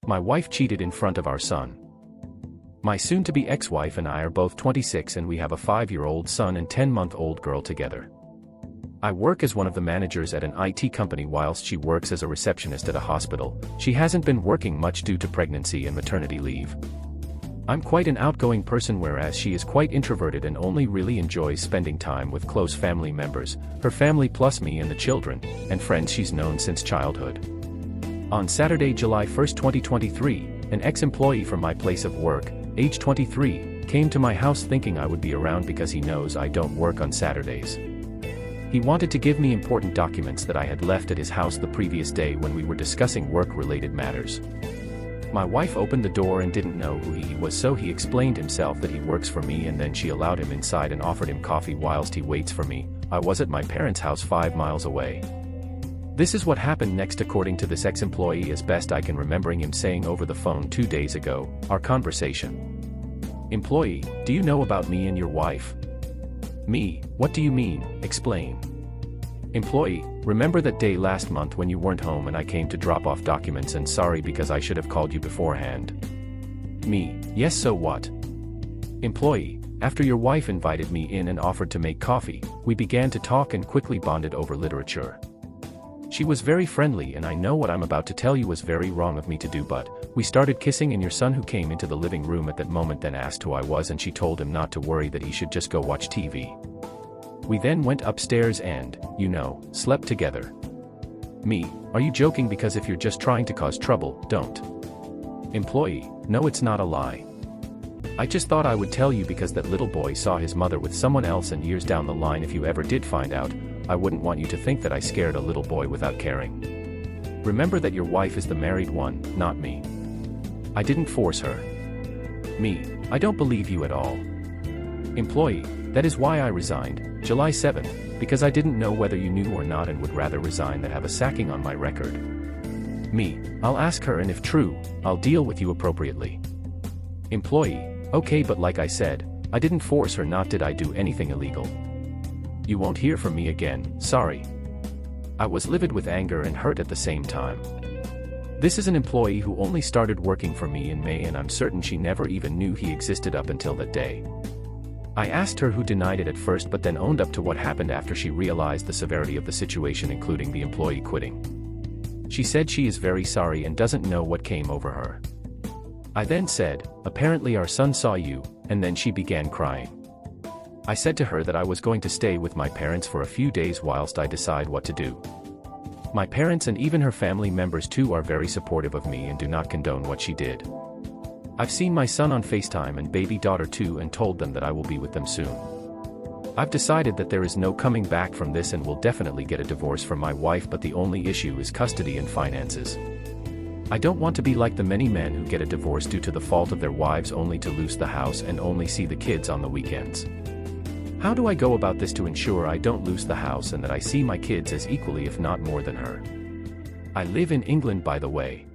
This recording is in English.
My wife cheated in front of our son. My soon-to-be ex-wife and I are both 26 and we have a 5-year-old son and 10-month-old girl together. I work as one of the managers at an IT company whilst she works as a receptionist at a hospital. She hasn't been working much due to pregnancy and maternity leave. I'm quite an outgoing person whereas she is quite introverted and only really enjoys spending time with close family members, her family plus me and the children, and friends she's known since childhood. On Saturday, July 1, 2023, an ex-employee from my place of work, age 23, came to my house thinking I would be around because he knows I don't work on Saturdays. He wanted to give me important documents that I had left at his house the previous day when we were discussing work-related matters. My wife opened the door and didn't know who he was, so he explained himself that he works for me, and then she allowed him inside and offered him coffee whilst he waits for me. I was at my parents' house 5 miles away. This is what happened next according to this ex-employee, as best I can remembering him saying over the phone 2 days ago, our conversation. Employee: do you know about me and your wife? Me: what do you mean, explain. Employee: remember that day last month when you weren't home and I came to drop off documents, and sorry because I should have called you beforehand. Me: yes, so what? Employee: after your wife invited me in and offered to make coffee, we began to talk and quickly bonded over literature. She was very friendly, and I know what I'm about to tell you was very wrong of me to do, but we started kissing, and your son, who came into the living room at that moment, then asked who I was, and she told him not to worry, that he should just go watch TV. We then went upstairs and, slept together. Me: are you joking? Because if you're just trying to cause trouble, don't. Employee: no, it's not a lie. I just thought I would tell you because that little boy saw his mother with someone else, and years down the line if you ever did find out, I wouldn't want you to think that I scared a little boy without caring. Remember that your wife is the married one, not me. I didn't force her. Me: I don't believe you at all. Employee: that is why I resigned, July 7th, because I didn't know whether you knew or not and would rather resign than have a sacking on my record. Me: I'll ask her, and if true, I'll deal with you appropriately. Employee: okay, but like I said, I didn't force her, not did I do anything illegal. You won't hear from me again, sorry. I was livid with anger and hurt at the same time. This is an employee who only started working for me in May, and I'm certain she never even knew he existed up until that day. I asked her, who denied it at first but then owned up to what happened after she realized the severity of the situation, including the employee quitting. She said she is very sorry and doesn't know what came over her. I then said, apparently our son saw you, and then she began crying. I said to her that I was going to stay with my parents for a few days whilst I decide what to do. My parents and even her family members too are very supportive of me and do not condone what she did. I've seen my son on FaceTime and baby daughter too, and told them that I will be with them soon. I've decided that there is no coming back from this and will definitely get a divorce from my wife, but the only issue is custody and finances. I don't want to be like the many men who get a divorce due to the fault of their wives, only to lose the house and only see the kids on the weekends. How do I go about this to ensure I don't lose the house and that I see my kids as equally if not more than her? I live in England, by the way.